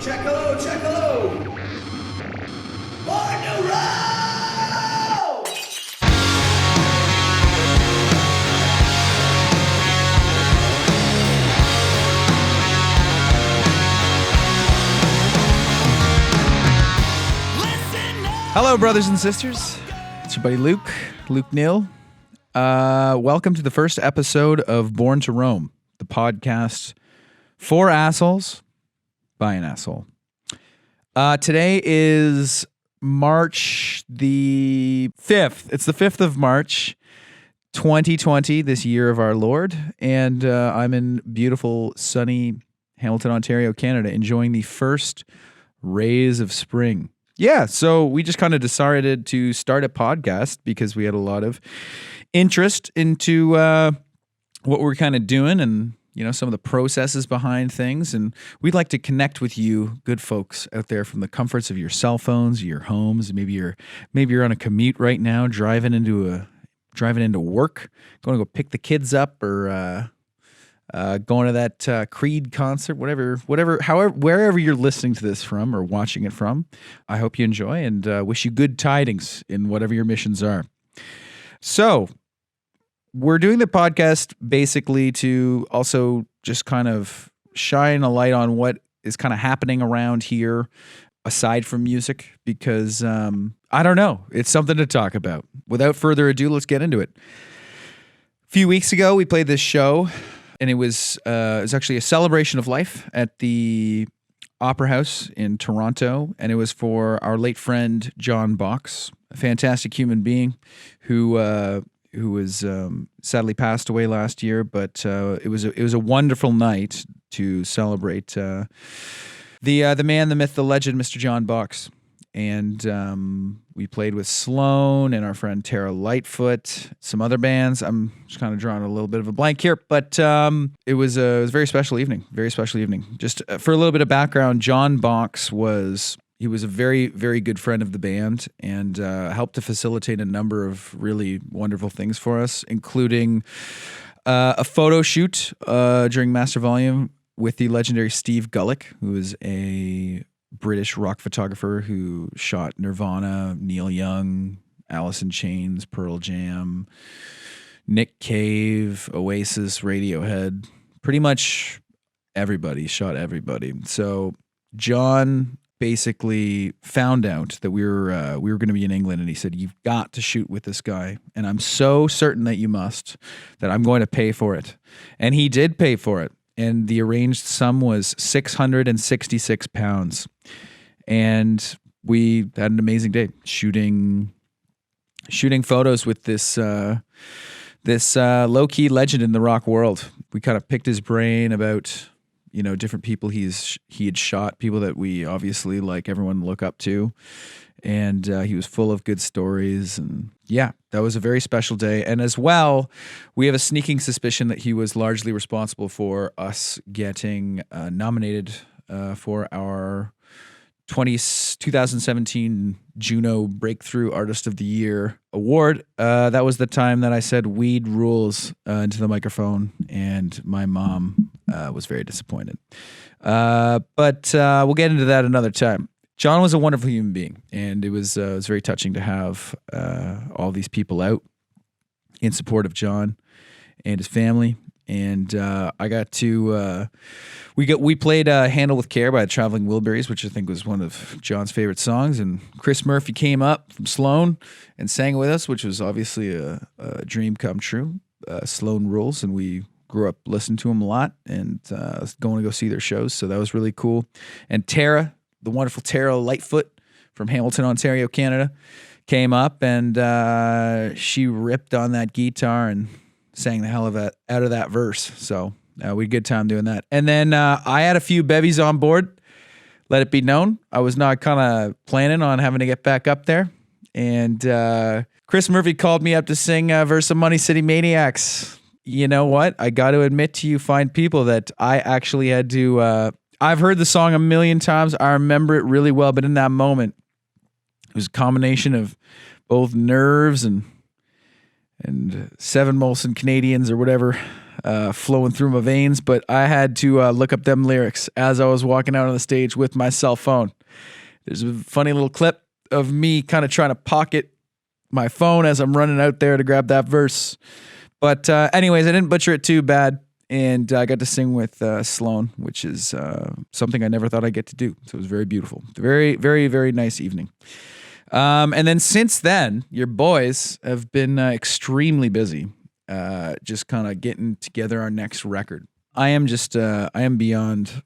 Check hello. On the road! Hello, brothers and sisters. It's your buddy Luke Nil. Welcome to the first episode of Born to Roam, the podcast for assholes by an asshole. Today is March the 5th. It's the 5th of March, 2020, this year of our Lord. And I'm in beautiful, sunny Hamilton, Ontario, Canada, enjoying the first rays of spring. Yeah, so we just kind of decided to start a podcast because we had a lot of interest into what we're kind of doing and, you know, some of the processes behind things. And we'd like to connect with you, good folks out there, from the comforts of your cell phones, your homes. Maybe you're on a commute right now, driving into work, going to go pick the kids up, or going to that Creed concert, wherever you're listening to this from or watching it from. I hope you enjoy and wish you good tidings in whatever your missions are. So we're doing the podcast basically to also just kind of shine a light on what is kind of happening around here aside from music, because I don't know, it's something to talk about. Without further ado, let's get into it. A few weeks ago, we played this show, and it was actually a celebration of life at the Opera House in Toronto, and it was for our late friend Jon Box, a fantastic human being who was sadly passed away last year. But it was a wonderful night to celebrate the man, the myth, the legend, Mr. Jon Box. And we played with Sloan and our friend Tara Lightfoot, some other bands. I'm just kind of drawing a little bit of a blank here, but it was a very special evening. Very special evening. Just for a little bit of background, Jon Box was a very, very good friend of the band and helped to facilitate a number of really wonderful things for us, including a photo shoot during Master Volume with the legendary Steve Gullick, who is a British rock photographer who shot Nirvana, Neil Young, Alice in Chains, Pearl Jam, Nick Cave, Oasis, Radiohead. Pretty much everybody, shot everybody. So John basically found out that we were going to be in England, and he said, "You've got to shoot with this guy, and I'm so certain that you must, that I'm going to pay for it." And he did pay for it. And the arranged sum was £666. And we had an amazing day shooting photos with this low-key legend in the rock world. We kind of picked his brain about, you know, different people he had shot, people that we obviously, like everyone, look up to. And he was full of good stories. And yeah, that was a very special day. And as well, we have a sneaking suspicion that he was largely responsible for us getting nominated for our 2017 Juno Breakthrough Artist of the Year award. That was the time that I said "weed rules" into the microphone, and my mom was very disappointed. But we'll get into that another time. John was a wonderful human being, and it was very touching to have all these people out in support of John and his family. And I got to we played "Handle with Care" by the Traveling Wilburys, which I think was one of John's favorite songs. And Chris Murphy came up from Sloan and sang with us, which was obviously a dream come true. Sloan rules, and we grew up listening to him a lot and going to go see their shows. So that was really cool. And Tara, the wonderful Tara Lightfoot from Hamilton, Ontario, Canada, came up, and she ripped on that guitar and sang the hell of it out of that verse. So we had a good time doing that. And then I had a few bevies on board. Let it be known, I was not kind of planning on having to get back up there. And Chris Murphy called me up to sing a verse of Money City Maniacs. You know what? I got to admit to you fine people that I actually had to... I've heard the song a million times. I remember it really well, but in that moment, it was a combination of both nerves and 7 Molson Canadians or whatever flowing through my veins, but I had to look up them lyrics as I was walking out on the stage with my cell phone. There's a funny little clip of me kind of trying to pocket my phone as I'm running out there to grab that verse. But anyways, I didn't butcher it too bad, and I got to sing with Sloan, which is something I never thought I'd get to do. So it was very beautiful. Very, very, very nice evening. And then since then, your boys have been extremely busy, just kind of getting together our next record. I am beyond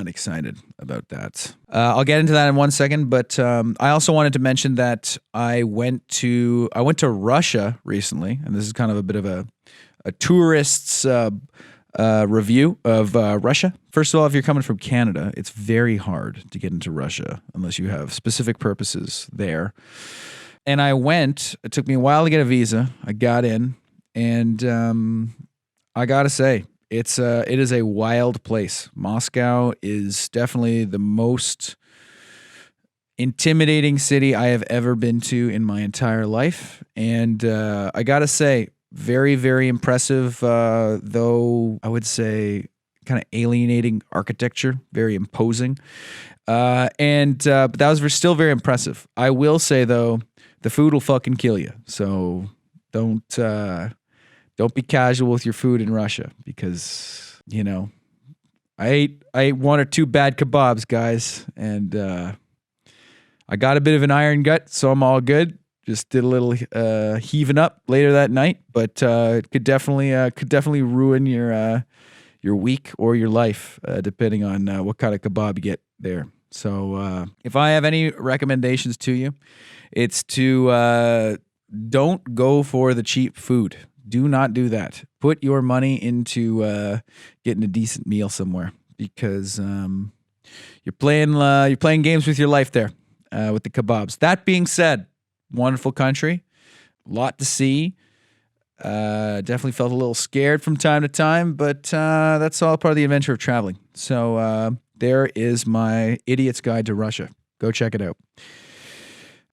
excited about that. I'll get into that in 1 second, but I also wanted to mention that I went to Russia recently, and this is kind of a bit of a tourist's review of Russia. First of all, if you're coming from Canada, it's very hard to get into Russia unless you have specific purposes there. And I went. It took me a while to get a visa. I got in, and I gotta say, it is a wild place. Moscow is definitely the most intimidating city I have ever been to in my entire life, and I gotta say, very, very impressive, though I would say kind of alienating architecture, very imposing. But that was still very impressive. I will say though, the food will fucking kill you. So don't be casual with your food in Russia, because, you know, I ate one or two bad kebabs, guys, and I got a bit of an iron gut, so I'm all good. Just did a little heaving up later that night, but it could definitely ruin your week or your life, depending on what kind of kebab you get there. So if I have any recommendations to you, it's to don't go for the cheap food. Do not do that. Put your money into getting a decent meal somewhere, because you're playing games with your life there with the kebabs. That being said, wonderful country, a lot to see. Definitely felt a little scared from time to time, but that's all part of the adventure of traveling. So there is my idiot's guide to Russia. Go check it out.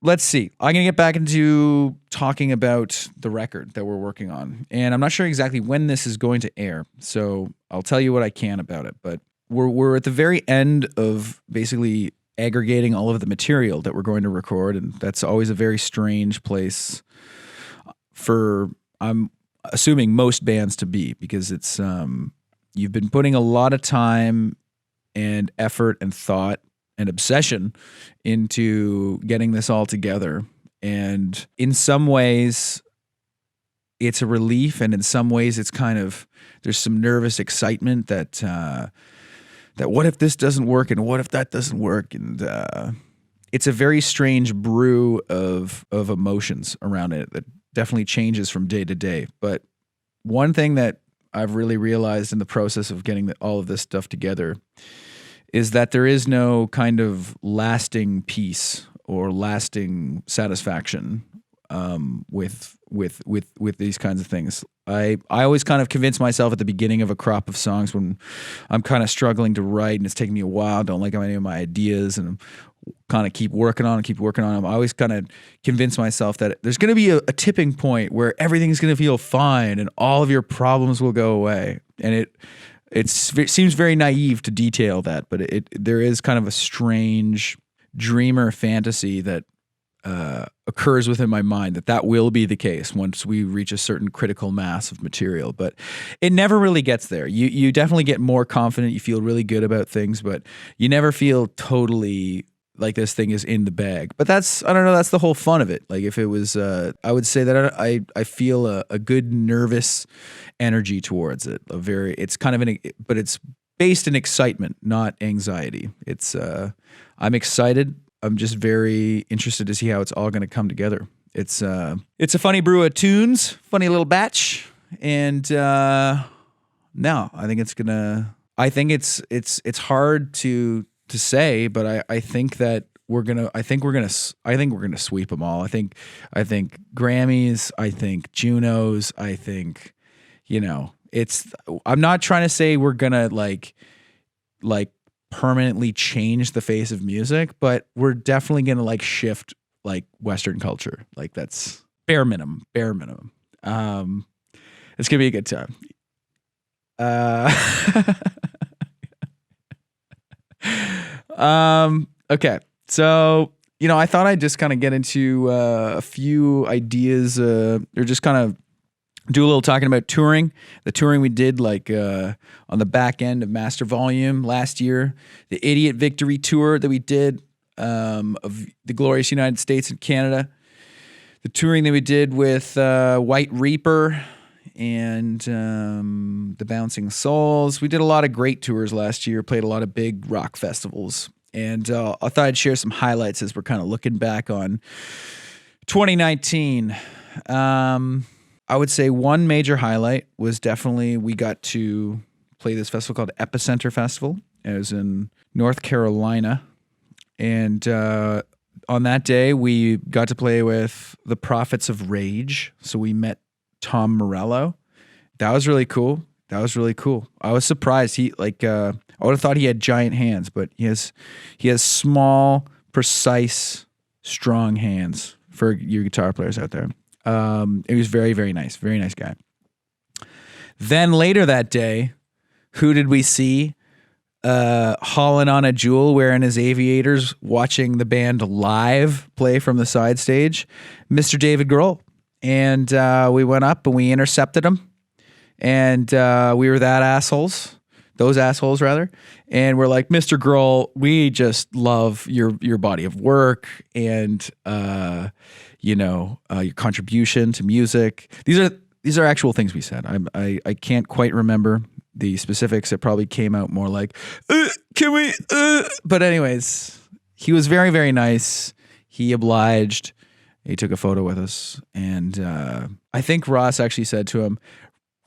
Let's see. I'm going to get back into talking about the record that we're working on. And I'm not sure exactly when this is going to air, so I'll tell you what I can about it. But we're at the very end of basically aggregating all of the material that we're going to record, and that's always a very strange place for, I'm assuming, most bands to be, because it's you've been putting a lot of time and effort and thought and obsession into getting this all together, and in some ways it's a relief, and in some ways it's kind of, there's some nervous excitement that what if this doesn't work, and what if that doesn't work, and it's a very strange brew of emotions around it that definitely changes from day to day. But one thing that I've really realized in the process of getting all of this stuff together is that there is no kind of lasting peace or lasting satisfaction with these kinds of things. I always kind of convince myself at the beginning of a crop of songs when I'm kind of struggling to write and it's taking me a while, don't like any of my ideas, and kind of keep working on them. I always kind of convince myself that there's going to be a tipping point where everything's going to feel fine and all of your problems will go away. And it seems very naive to detail that, but there is kind of a strange dreamer fantasy that occurs within my mind that will be the case once we reach a certain critical mass of material. But it never really gets there. You definitely get more confident. You feel really good about things, but you never feel totally like this thing is in the bag. But that's the whole fun of it. Like if it was, I would say that I feel a good nervous energy towards it. It's kind of but it's based in excitement, not anxiety. I'm excited. I'm just very interested to see how it's all going to come together. It's a funny brew of tunes, funny little batch, and I think it's gonna. I think it's hard to say, but I think that we're gonna sweep them all. I think Grammys. I think Junos. I think, I'm not trying to say we're gonna like permanently change the face of music, but we're definitely gonna like shift like Western culture. Like that's bare minimum. It's gonna be a good time. Okay. So, I thought I'd just kind of get into a few ideas, or just kind of do a little talking about touring. The touring we did on the back end of Master Volume last year, the Idiot Victory Tour that we did of the glorious United States and Canada, the touring that we did with White Reaper and the Bouncing Souls. We did a lot of great tours last year, played a lot of big rock festivals. And I thought I'd share some highlights as we're kind of looking back on 2019. I would say one major highlight was definitely we got to play this festival called Epicenter Festival. It was in North Carolina. And on that day, we got to play with the Prophets of Rage. So we met Tom Morello. That was really cool. I was surprised. I would have thought he had giant hands, but he has small, precise, strong hands for you guitar players out there. It was very, very nice. Very nice guy. Then later that day, who did we see? Hauling on a Jewel wearing his aviators, watching the band live play from the side stage, Mr. David Grohl. And we went up and we intercepted him. And we were those assholes rather. And we're like, Mr. Grohl, we just love your body of work and your contribution to music. These are actual things we said. I can't quite remember the specifics. It probably came out more like, can we? But anyways, he was very, very nice. He obliged. He took a photo with us. And I think Ross actually said to him,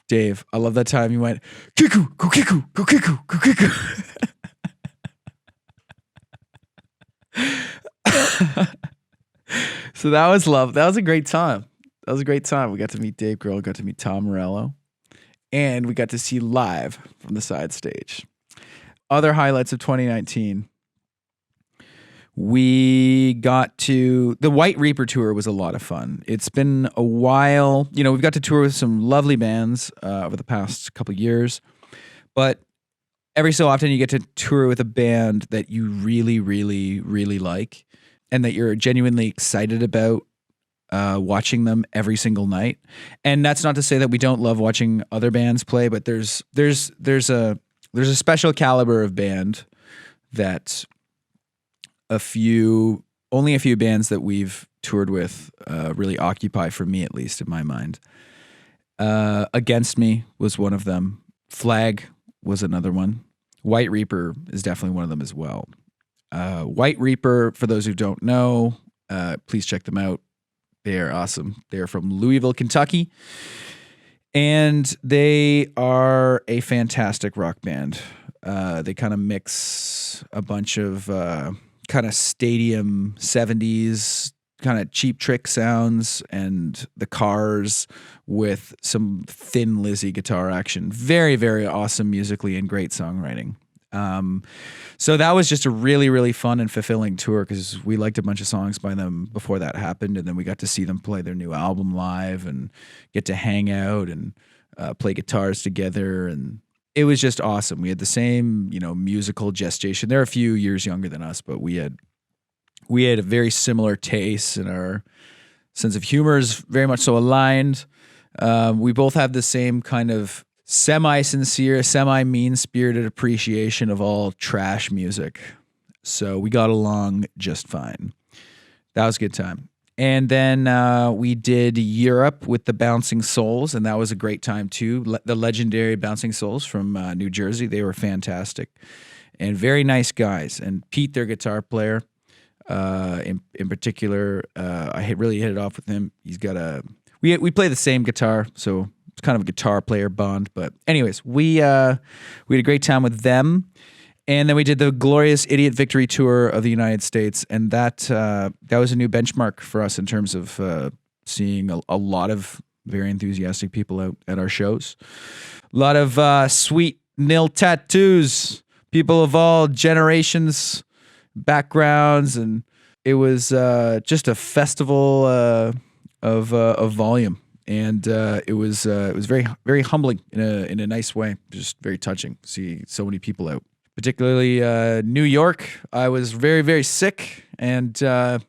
Dave, I love that time you went, Kiku, go Kiku, go Kiku, go Kiku. So that was love. That was a great time. We got to meet Dave Grohl, got to meet Tom Morello, and we got to see live from the side stage. Other highlights of 2019. We got to the White Reaper tour was a lot of fun. It's been a while. We've got to tour with some lovely bands over the past couple of years, but every so often you get to tour with a band that you really, really, really like and that you're genuinely excited about watching them every single night. And that's not to say that we don't love watching other bands play, but there's a special caliber of band that only a few bands that we've toured with really occupy, for me at least, in my mind. Against Me was one of them. Flag was another one. White Reaper is definitely one of them as well. White Reaper, for those who don't know, please check them out. They are awesome. They are from Louisville, Kentucky. And they are a fantastic rock band. They kind of mix a bunch of kind of stadium 70s kind of Cheap Trick sounds and the Cars with some Thin Lizzy guitar action. Very, very awesome musically and great songwriting. So that was just a really, really fun and fulfilling tour because we liked a bunch of songs by them before that happened, and then we got to see them play their new album live and get to hang out and play guitars together, and it was just awesome. We had the same, musical gestation. They're a few years younger than us, but we had a very similar taste, and our sense of humor is very much so aligned. We both have the same kind of semi-sincere, semi-mean-spirited appreciation of all trash music. So we got along just fine. That was a good time. And then we did Europe with the Bouncing Souls, and that was a great time too. The legendary Bouncing Souls from New Jersey. They were fantastic and very nice guys. And Pete, their guitar player, in particular, I really hit it off with him. He's got we play the same guitar, so it's kind of a guitar player bond. But anyways, we had a great time with them. And then we did the glorious Idiot Victory Tour of the United States, and that was a new benchmark for us in terms of seeing a lot of very enthusiastic people out at our shows. A lot of sweet nil tattoos, people of all generations, backgrounds, and it was just a festival of volume. and it was very very humbling in a nice way. Just very touching to see so many people out. Particularly New York, I was very very sick, and I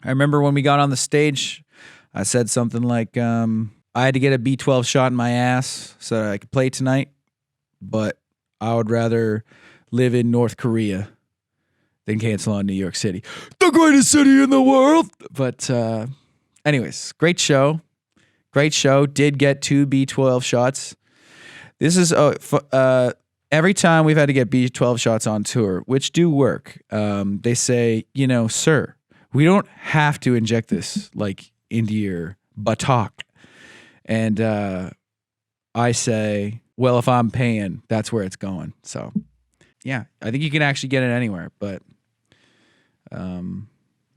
remember when we got on the stage, I said something like, "I had to get a B12 shot in my ass so that I could play tonight, but I would rather live in North Korea than cancel on New York City, the greatest city in the world." But anyways, great show. Great show. Did get 2 B12 shots. This is every time we've had to get B12 shots on tour, which do work. They say, sir, we don't have to inject this like into your buttock. And I say, well, if I'm paying, that's where it's going. So yeah, I think you can actually get it anywhere, but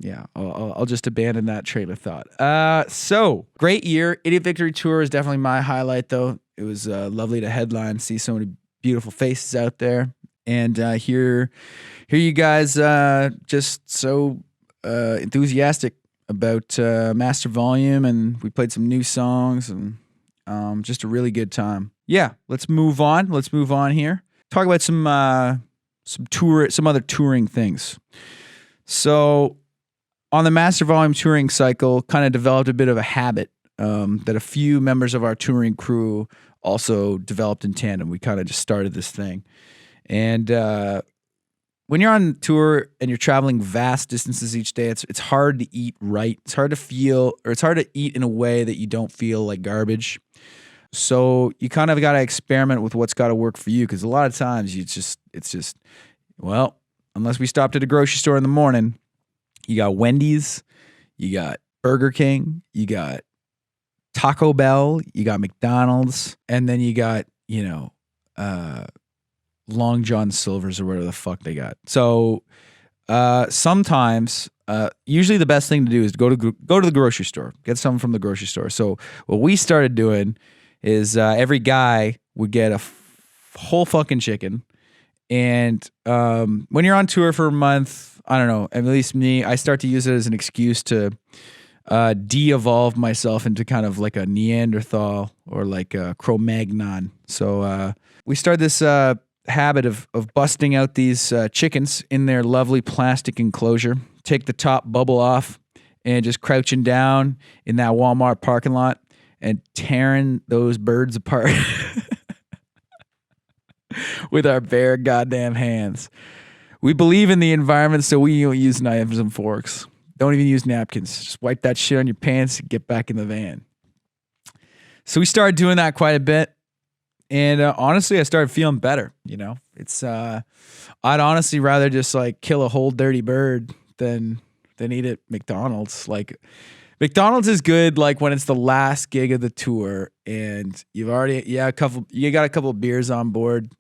yeah, I'll just abandon that train of thought. So great year. Idiot Victory Tour is definitely my highlight, though. It was lovely to headline, see so many beautiful faces out there, and hear you guys just so enthusiastic about Master Volume, and we played some new songs, and just a really good time. Yeah, let's move on. Let's move on here. Talk about some other touring things. So on the Master Volume touring cycle, kind of developed a bit of a habit that a few members of our touring crew also developed in tandem. We kind of just started this thing. And when you're on tour and you're traveling vast distances each day, it's hard to eat right. It's hard to eat in a way that you don't feel like garbage. So you kind of got to experiment with what's got to work for you, because a lot of times unless we stopped at a grocery store in the morning, you got Wendy's, you got Burger King, you got Taco Bell, you got McDonald's, and then you got, Long John Silver's or whatever the fuck they got. So sometimes, usually the best thing to do is go to the grocery store, get something from the grocery store. So what we started doing is every guy would get a whole fucking chicken. And when you're on tour for a month, I don't know, at least me, I start to use it as an excuse to de-evolve myself into kind of like a Neanderthal or like a Cro-Magnon. So we started this habit of busting out these chickens in their lovely plastic enclosure, take the top bubble off, and just crouching down in that Walmart parking lot and tearing those birds apart with our bare goddamn hands. We believe in the environment, so we don't use knives and forks. Don't even use napkins. Just wipe that shit on your pants and get back in the van. So we started doing that quite a bit. And honestly, I started feeling better. It's I'd honestly rather just like kill a whole dirty bird than eat at McDonald's. Like McDonald's is good like when it's the last gig of the tour and you got a couple of beers on board,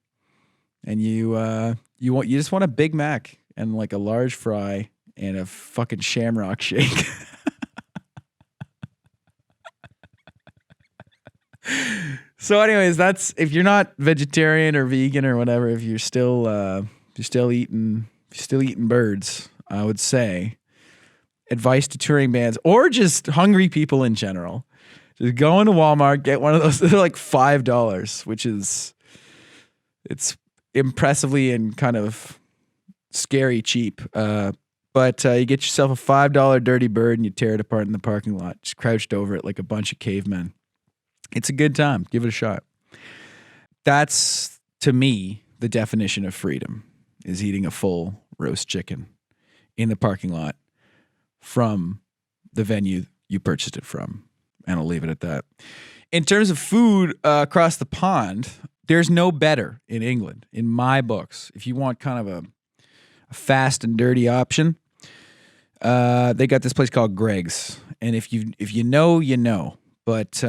and you just want a Big Mac and like a large fry and a fucking Shamrock Shake. So anyways, that's if you're not vegetarian or vegan or whatever, if you're still eating birds, I would say advice to touring bands or just hungry people in general. Just go into Walmart, get one of those. They're like $5, which is it's impressively and kind of scary cheap. But you get yourself a $5 dirty bird and you tear it apart in the parking lot, just crouched over it like a bunch of cavemen. It's a good time. Give it a shot. That's, to me, the definition of freedom, is eating a full roast chicken in the parking lot from the venue you purchased it from. And I'll leave it at that. In terms of food across the pond, there's no better in England, in my books. If you want kind of a fast and dirty option, they got this place called Gregg's. And if you know, you know. But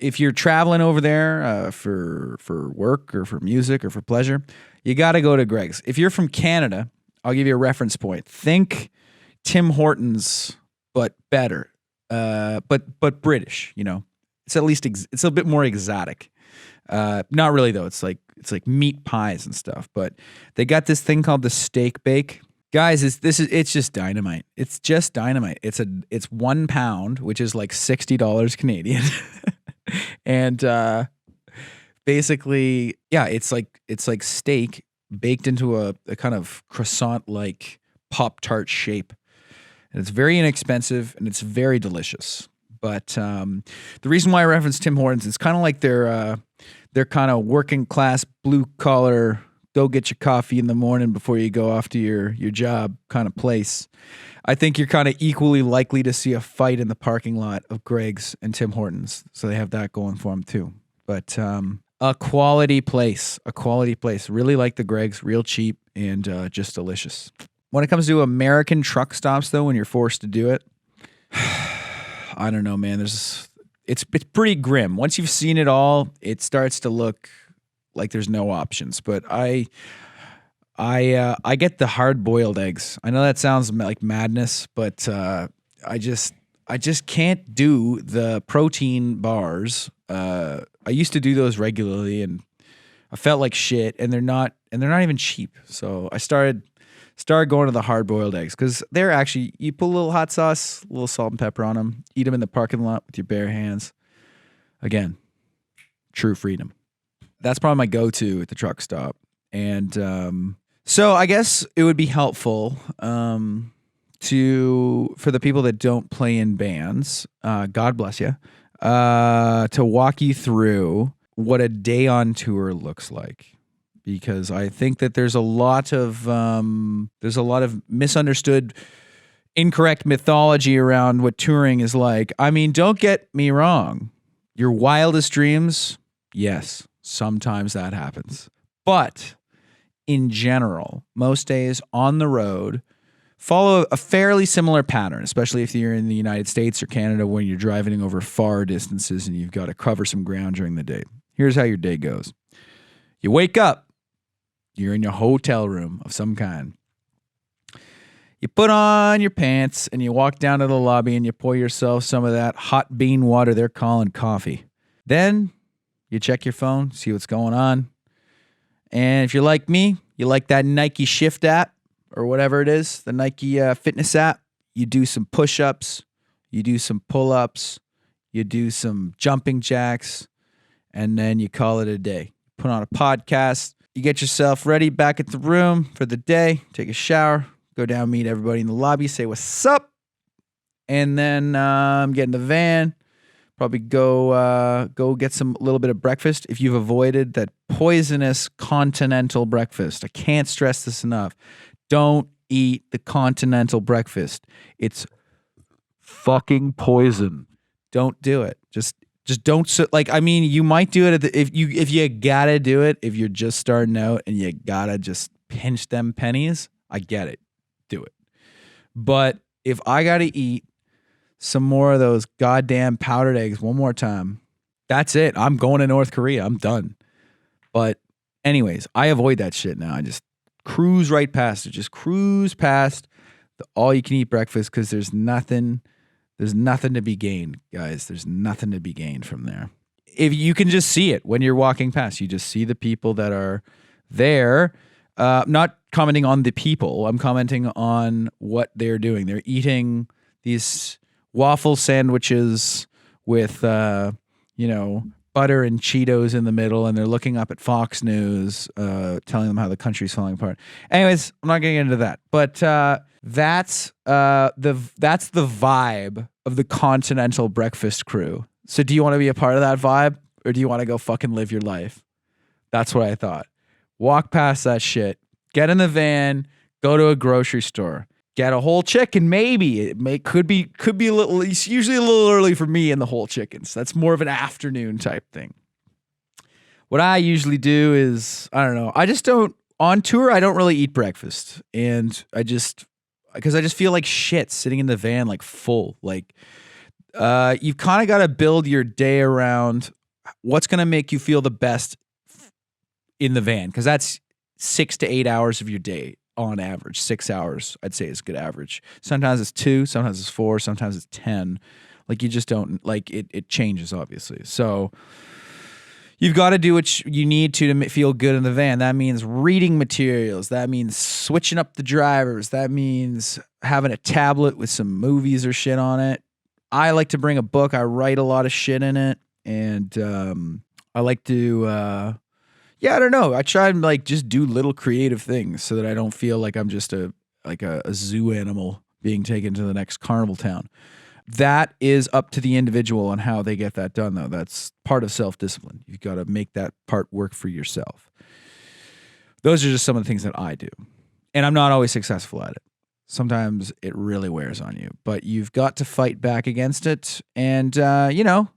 if you're traveling over there for work or for music or for pleasure, you got to go to Gregg's. If you're from Canada, I'll give you a reference point. Think Tim Hortons, but better, but British. It's at least it's a bit more exotic. Not really though. It's like meat pies and stuff. But they got this thing called the steak bake, Guys, it's just dynamite. It's just dynamite. It's 1 pound, which is like $60 Canadian. And basically, yeah, it's like steak baked into a kind of croissant like Pop-Tart shape. And it's very inexpensive and it's very delicious. But the reason why I reference Tim Hortons, it's kind of like they're kind of working class, blue collar, go get your coffee in the morning before you go off to your job kind of place. I think you're kind of equally likely to see a fight in the parking lot of Gregg's and Tim Hortons. So they have that going for them too. But a quality place. Really like the Gregg's, real cheap and just delicious. When it comes to American truck stops, though, when you're forced to do it, I don't know, man. It's pretty grim. Once you've seen it all, it starts to look like there's no options. But I get the hard-boiled eggs. I know that sounds like madness, but I just can't do the protein bars. I used to do those regularly, and I felt like shit. And they're not even cheap. So I started going to the hard-boiled eggs because they're actually, you put a little hot sauce, a little salt and pepper on them, eat them in the parking lot with your bare hands. Again, true freedom. That's probably my go-to at the truck stop. And so I guess it would be helpful for the people that don't play in bands, God bless you, to walk you through what a day on tour looks like. Because I think that there's a lot of misunderstood, incorrect mythology around what touring is like. I mean, don't get me wrong. Your wildest dreams, yes, sometimes that happens. But in general, most days on the road follow a fairly similar pattern, especially if you're in the United States or Canada when you're driving over far distances and you've got to cover some ground during the day. Here's how your day goes. You wake up. You're in your hotel room of some kind. You put on your pants and you walk down to the lobby and you pour yourself some of that hot bean water they're calling coffee. Then you check your phone, see what's going on. And if you're like me, you like that Nike Shift app or whatever it is, the Nike fitness app, you do some push-ups, you do some pull-ups, you do some jumping jacks, and then you call it a day. Put on a podcast. You get yourself ready back at the room for the day, take a shower, go down, meet everybody in the lobby, say what's up, and then get in the van, probably go get a little bit of breakfast if you've avoided that poisonous continental breakfast. I can't stress this enough. Don't eat the continental breakfast. It's fucking poison. Don't do it. Just don't, I mean, you might do it if you gotta do it, if you're just starting out and you gotta just pinch them pennies, I get it. Do it. But if I gotta eat some more of those goddamn powdered eggs one more time, that's it. I'm going to North Korea. I'm done. But anyways, I avoid that shit now. I just cruise right past it. Just cruise past the all you can eat breakfast because there's nothing to be gained, guys. There's nothing to be gained from there. If you can just see it when you're walking past, you just see the people that are there. Not commenting on the people. I'm commenting on what they're doing. They're eating these waffle sandwiches with, butter and Cheetos in the middle, and they're looking up at Fox News, telling them how the country's falling apart. Anyways, I'm not getting into that. But that's the vibe of the continental breakfast crew. So do you want to be a part of that vibe, or do you want to go fucking live your life? That's what I thought. Walk past that shit. Get in the van. Go to a grocery store. Get a whole chicken. Maybe could be a little. It's usually a little early for me in the whole chickens. That's more of an afternoon type thing. What I usually do is, I don't know. I just don't, on tour, I don't really eat breakfast, and because I just feel like shit sitting in the van, like full. Like, you've kind of got to build your day around what's going to make you feel the best in the van, because that's 6 to 8 hours of your day on average. 6 hours, I'd say, is good average. Sometimes it's 2, sometimes it's 4, sometimes it's 10. Like, you just don't, like, it changes, obviously. So You've got to do what you need to feel good in the van. That means reading materials. That means switching up the drivers. That means having a tablet with some movies or shit on it. I like to bring a book. I write a lot of shit in it. And I like to, I don't know. I try and like just do little creative things so that I don't feel like I'm just a zoo animal being taken to the next carnival town. That is up to the individual on how they get that done, though. That's part of self-discipline. You've got to make that part work for yourself. Those are just some of the things that I do. And I'm not always successful at it. Sometimes it really wears on you. But you've got to fight back against it and,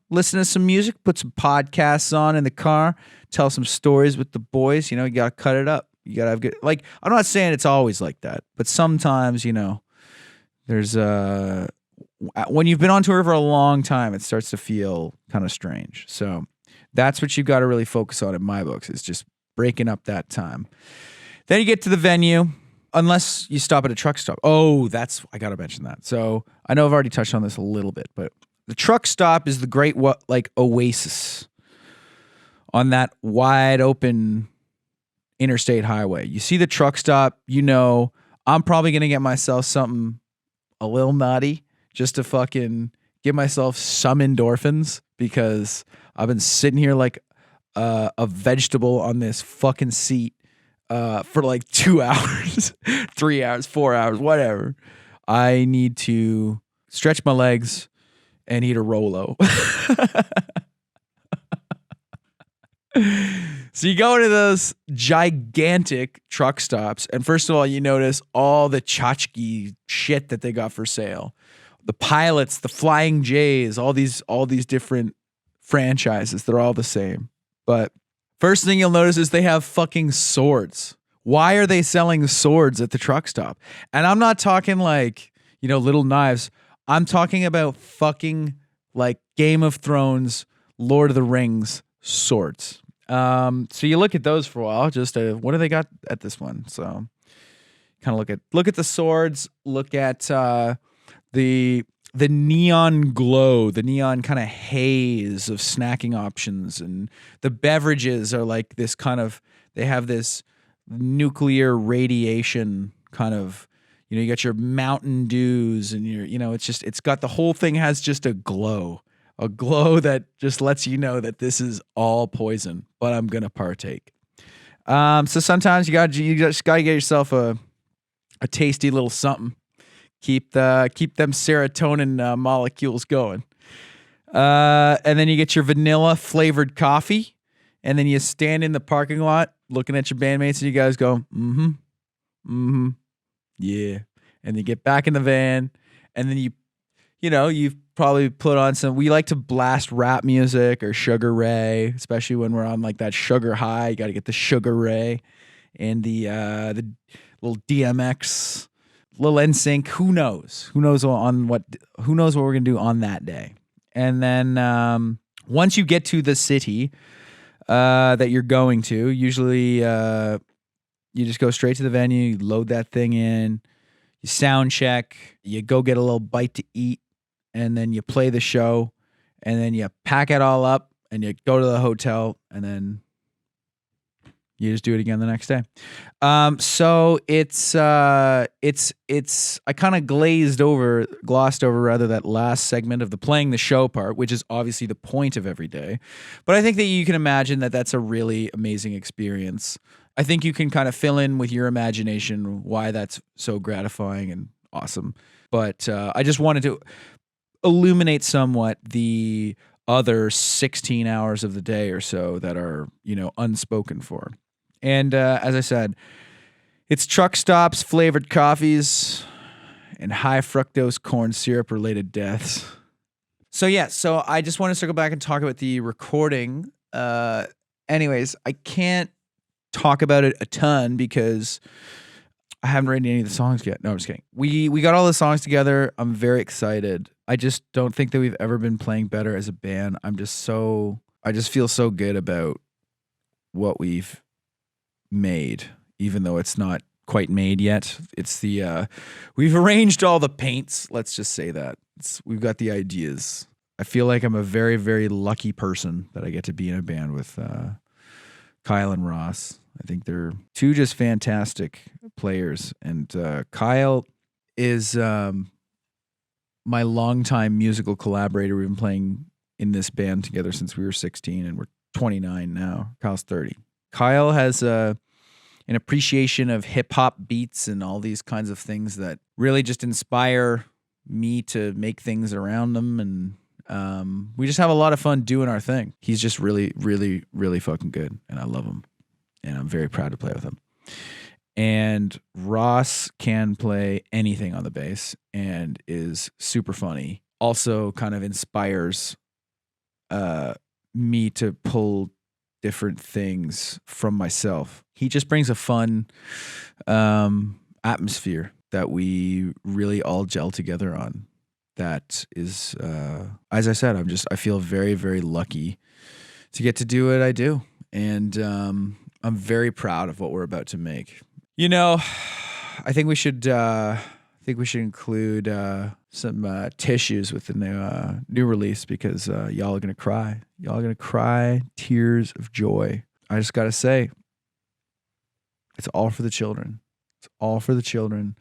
listen to some music, put some podcasts on in the car, tell some stories with the boys. You got to cut it up. You got to have good... Like, I'm not saying it's always like that. But sometimes, there's when you've been on tour for a long time, it starts to feel kind of strange. So that's what you've got to really focus on in my books, is just breaking up that time. Then you get to the venue, unless you stop at a truck stop. Oh, I got to mention that. So I know I've already touched on this a little bit, but the truck stop is the great oasis on that wide open interstate highway. You see the truck stop, I'm probably going to get myself something a little naughty, just to fucking give myself some endorphins, because I've been sitting here like a vegetable on this fucking seat for like 2 hours, 3 hours, 4 hours, whatever. I need to stretch my legs and eat a Rolo. So you go into those gigantic truck stops, and first of all, you notice all the tchotchke shit that they got for sale. The Pilots, the Flying J's, all these different franchises. They're all the same. But first thing you'll notice is they have fucking swords. Why are they selling swords at the truck stop? And I'm not talking like, little knives. I'm talking about fucking like Game of Thrones, Lord of the Rings swords. So you look at those for a while. Just what do they got at this one? So kind of look at the swords. Look at the neon glow, the neon kind of haze of snacking options, and the beverages are like this kind of. They have this nuclear radiation kind of. You got your Mountain Dews, and it's got the whole thing has just a glow that just lets you know that this is all poison, but I'm gonna partake. So sometimes you just gotta get yourself a tasty little something. Keep them serotonin molecules going. And then you get your vanilla flavored coffee, and then you stand in the parking lot looking at your bandmates, and you guys go, yeah. And you get back in the van, and then you've probably put on some. We like to blast rap music or Sugar Ray, especially when we're on like that sugar high. You got to get the Sugar Ray and the little DMX, little NSYNC. Who knows? Who knows what we're gonna do on that day? And then once you get to the city that you're going to, usually you just go straight to the venue. You load that thing in. You sound check. You go get a little bite to eat. And then you play the show, and then you pack it all up, and you go to the hotel, and then you just do it again the next day. So it's I kind of glossed over that last segment of the playing the show part, which is obviously the point of every day. But I think that you can imagine that that's a really amazing experience. I think you can kind of fill in with your imagination why that's so gratifying and awesome. But I just wanted to illuminate somewhat the other 16 hours of the day or so that are, unspoken for. And as I said, it's truck stops, flavored coffees, and high fructose corn syrup related deaths. So I just want to circle back and talk about the recording. Anyways, I can't talk about it a ton because I haven't written any of the songs yet. No, I'm just kidding. We got all the songs together. I'm very excited. I just don't think that we've ever been playing better as a band. I just feel so good about what we've made, even though it's not quite made yet. It's we've arranged all the paints. Let's just say that we've got the ideas. I feel like I'm a very, very lucky person that I get to be in a band with Kyle and Ross. I think they're two just fantastic players. And Kyle is my longtime musical collaborator. We've been playing in this band together since we were 16, and we're 29 now. Kyle's 30. Kyle has an appreciation of hip-hop beats and all these kinds of things that really just inspire me to make things around them, and we just have a lot of fun doing our thing. He's just really, really, really fucking good, and I love him, and I'm very proud to play with him. And Ross can play anything on the bass and is super funny. Also kind of inspires me to pull different things from myself. He just brings a fun atmosphere that we really all gel together on. That is, as I said, I feel very, very lucky to get to do what I do. And I'm very proud of what we're about to make. You know, I think we should include some tissues with the new release, because y'all are gonna cry. Y'all are gonna cry tears of joy. I just gotta say, it's all for the children. It's all for the children,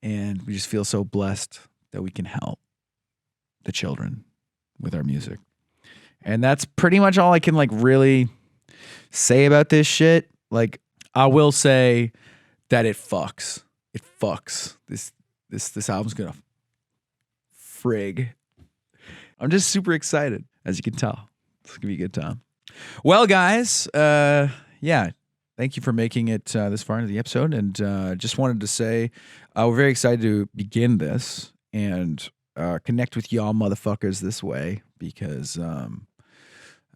and we just feel so blessed that we can help the children with our music. And that's pretty much all I can really say about this shit. Like, I will say that it fucks. It fucks. This album's gonna frig. I'm just super excited, as you can tell. It's gonna be a good time. Well, guys, yeah, thank you for making it this far into the episode, and just wanted to say we're very excited to begin this and connect with y'all motherfuckers this way, because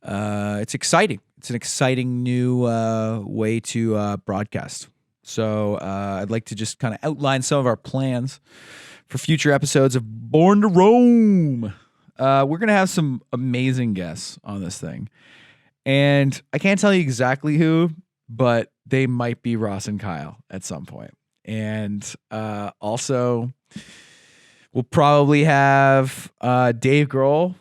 it's exciting. It's an exciting new way to broadcast. So I'd like to just kind of outline some of our plans for future episodes of Born to Roam. We're going to have some amazing guests on this thing. And I can't tell you exactly who, but they might be Ross and Kyle at some point. And also, we'll probably have Dave Grohl,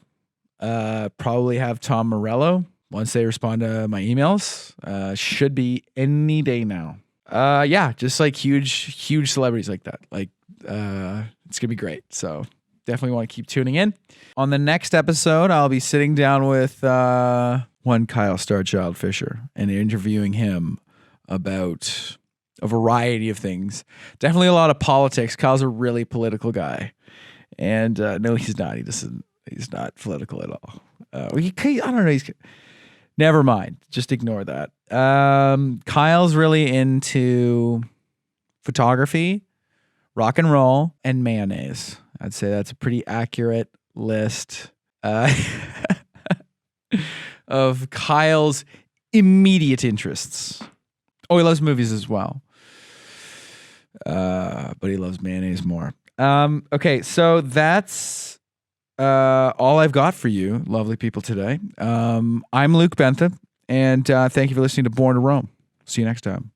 probably have Tom Morello once they respond to my emails. Should be any day now. Yeah, just huge celebrities like that. It's gonna be great. So definitely want to keep tuning in. On the next episode, I'll be sitting down with one Kyle Starchild Fisher and interviewing him about a variety of things. Definitely a lot of politics. Kyle's a really political guy, and no, he's not. He's not political at all. I don't know. Never mind. Just ignore that. Kyle's really into photography, rock and roll, and mayonnaise. I'd say that's a pretty accurate list of Kyle's immediate interests. Oh, he loves movies as well. But he loves mayonnaise more. Okay, so that's all I've got for you, lovely people, today. I'm Luke Bentham, and thank you for listening to Born to Roam. See you next time.